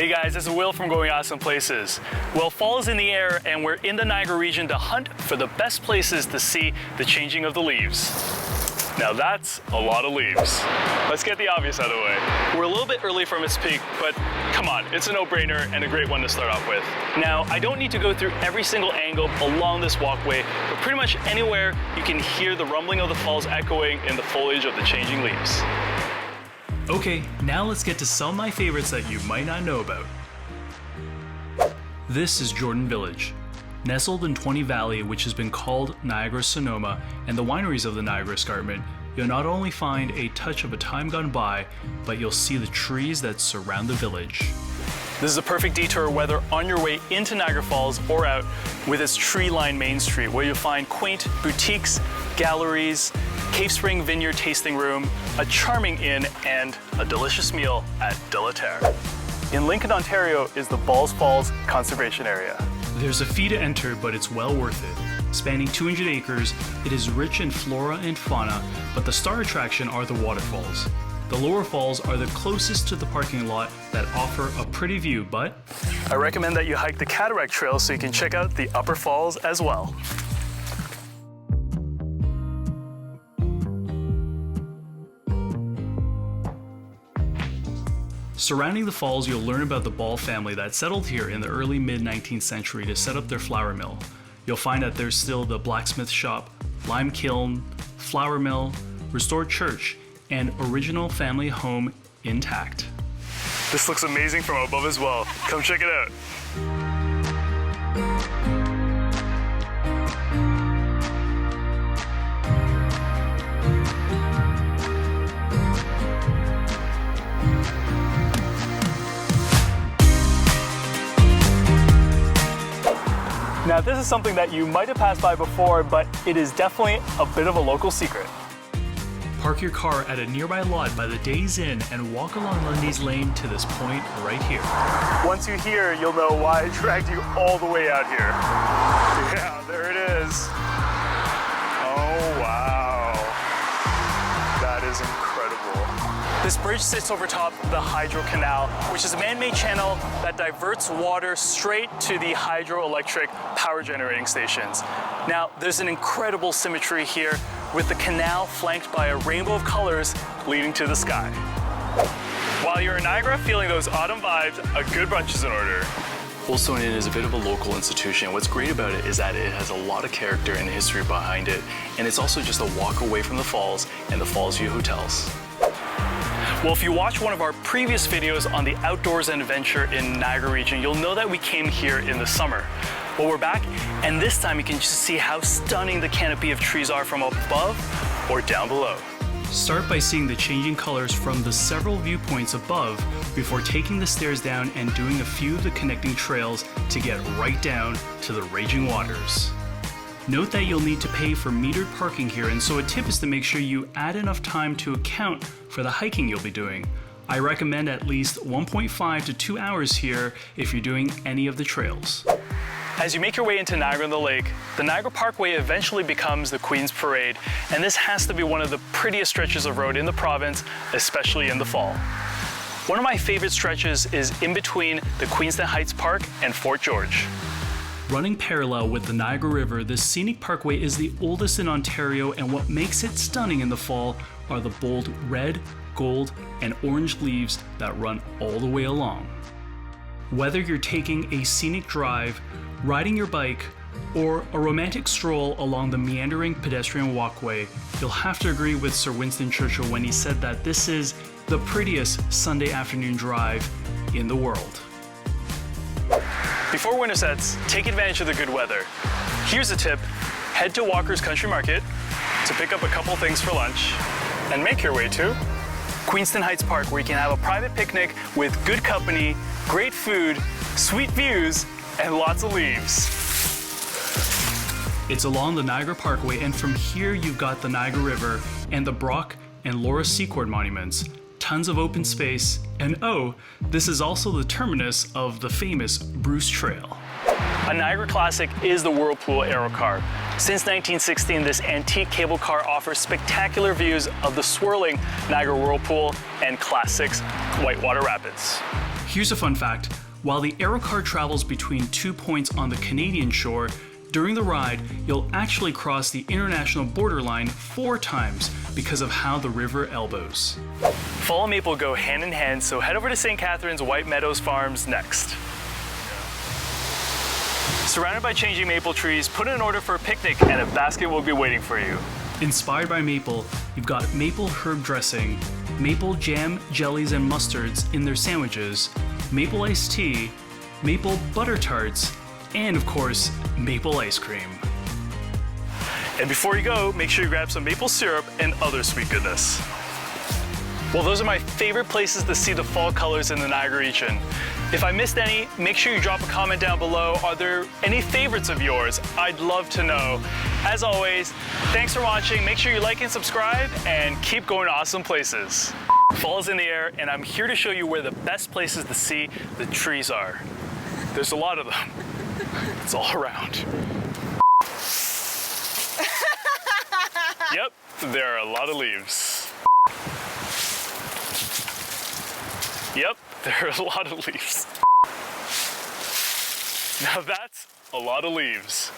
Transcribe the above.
Hey guys, it's Will from Going Awesome Places. Well, fall is in the air and we're in the Niagara region to hunt for the best places to see the changing of the leaves. Now that's a lot of leaves. Let's get the obvious out of the way. We're a little bit early from its peak, but come on, it's a no-brainer and a great one to start off with. Now, I don't need to go through every single angle along this walkway, but pretty much anywhere you can hear the rumbling of the falls echoing in the foliage of the changing leaves. Okay, now let's get to some of my favorites that you might not know about. This is Jordan Village. Nestled in 20 Valley, which has been called Niagara-Sonoma, and the wineries of the Niagara Escarpment, you'll not only find a touch of a time gone by, but you'll see the trees that surround the village. This is a perfect detour whether on your way into Niagara Falls or out with its tree-lined Main Street, where you'll find quaint boutiques, galleries, Cave Spring Vineyard tasting room, a charming inn, and a delicious meal at De La Terre. In Lincoln, Ontario is the Balls Falls Conservation Area. There's a fee to enter, but it's well worth it. Spanning 200 acres, it is rich in flora and fauna, but the star attraction are the waterfalls. The lower falls are the closest to the parking lot that offer a pretty view, but I recommend that you hike the Cataract Trail so you can check out the upper falls as well. surrounding the falls, you'll learn about the Ball family that settled here in the early mid-19th century to set up their flour mill. You'll find that there's still the blacksmith shop, lime kiln, flour mill, restored church, and original family home intact. This looks amazing from above as well. Come check it out. Now this is something that you might have passed by before, but it is definitely a bit of a local secret. Park your car at a nearby lot by the Days Inn and walk along Lundy's Lane to this point right here. Once you're here, you'll know why I dragged you all the way out here. Yeah, there it is. Oh, wow. That is incredible. This bridge sits over top the Hydro Canal, which is a man-made channel that diverts water straight to the hydroelectric power generating stations. Now, there's an incredible symmetry here with the canal flanked by a rainbow of colors leading to the sky. While you're in Niagara feeling those autumn vibes, a good brunch is in order. Whirlpool Inn is a bit of a local institution. What's great about it is that it has a lot of character and history behind it, and it's also just a walk away from the falls and the Falls View hotels. Well, if you watch one of our previous videos on the outdoors and adventure in Niagara region, you'll know that we came here in the summer. Well, we're back, and this time you can just see how stunning the canopy of trees are from above or down below. Start by seeing the changing colors from the several viewpoints above before taking the stairs down and doing a few of the connecting trails to get right down to the raging waters. Note that you'll need to pay for metered parking here, and so a tip is to make sure you add enough time to account for the hiking you'll be doing. I recommend at least 1.5 to 2 hours here if you're doing any of the trails. As you make your way into Niagara-on-the-Lake, the Niagara Parkway eventually becomes the Queen's Parade, and this has to be one of the prettiest stretches of road in the province, especially in the fall. One of my favorite stretches is in between the Queenston Heights Park and Fort George. Running parallel with the Niagara River, this scenic parkway is the oldest in Ontario, and what makes it stunning in the fall are the bold red, gold, and orange leaves that run all the way along. Whether you're taking a scenic drive, riding your bike, or a romantic stroll along the meandering pedestrian walkway, you'll have to agree with Sir Winston Churchill when he said that this is the prettiest Sunday afternoon drive in the world. Before winter sets, take advantage of the good weather. Here's a tip: head to Walker's Country Market to pick up a couple things for lunch, and make your way to Queenston Heights Park, where you can have a private picnic with good company, great food, sweet views, and lots of leaves. It's along the Niagara Parkway, and from here you've got the Niagara River and the Brock and Laura Secord monuments. Tons of open space, and oh, this is also the terminus of the famous Bruce Trail. A Niagara classic is the Whirlpool Aero Car. Since 1916, this antique cable car offers spectacular views of the swirling Niagara Whirlpool and Class 6 Whitewater Rapids. Here's a fun fact. While the Aero Car travels between 2 points on the Canadian shore, during the ride, you'll actually cross the international borderline 4 times because of how the river elbows. Fall and maple go hand in hand, so head over to St. Catharines White Meadows Farms next. Surrounded by changing maple trees, put in an order for a picnic and a basket will be waiting for you. Inspired by maple, you've got maple herb dressing, maple jam, jellies, and mustards in their sandwiches, maple iced tea, maple butter tarts, and of course, maple ice cream. And before you go, make sure you grab some maple syrup and other sweet goodness. Well, those are my favorite places to see the fall colors in the Niagara region. If I missed any, make sure you drop a comment down below. Are there any favorites of yours? I'd love to know. As always, thanks for watching. Make sure you like and subscribe and keep going to awesome places. Fall is in the air and I'm here to show you where the best places to see the trees are. There's a lot of them. It's all around. Yep, there are a lot of leaves. Yep, there are a lot of leaves. Now that's a lot of leaves.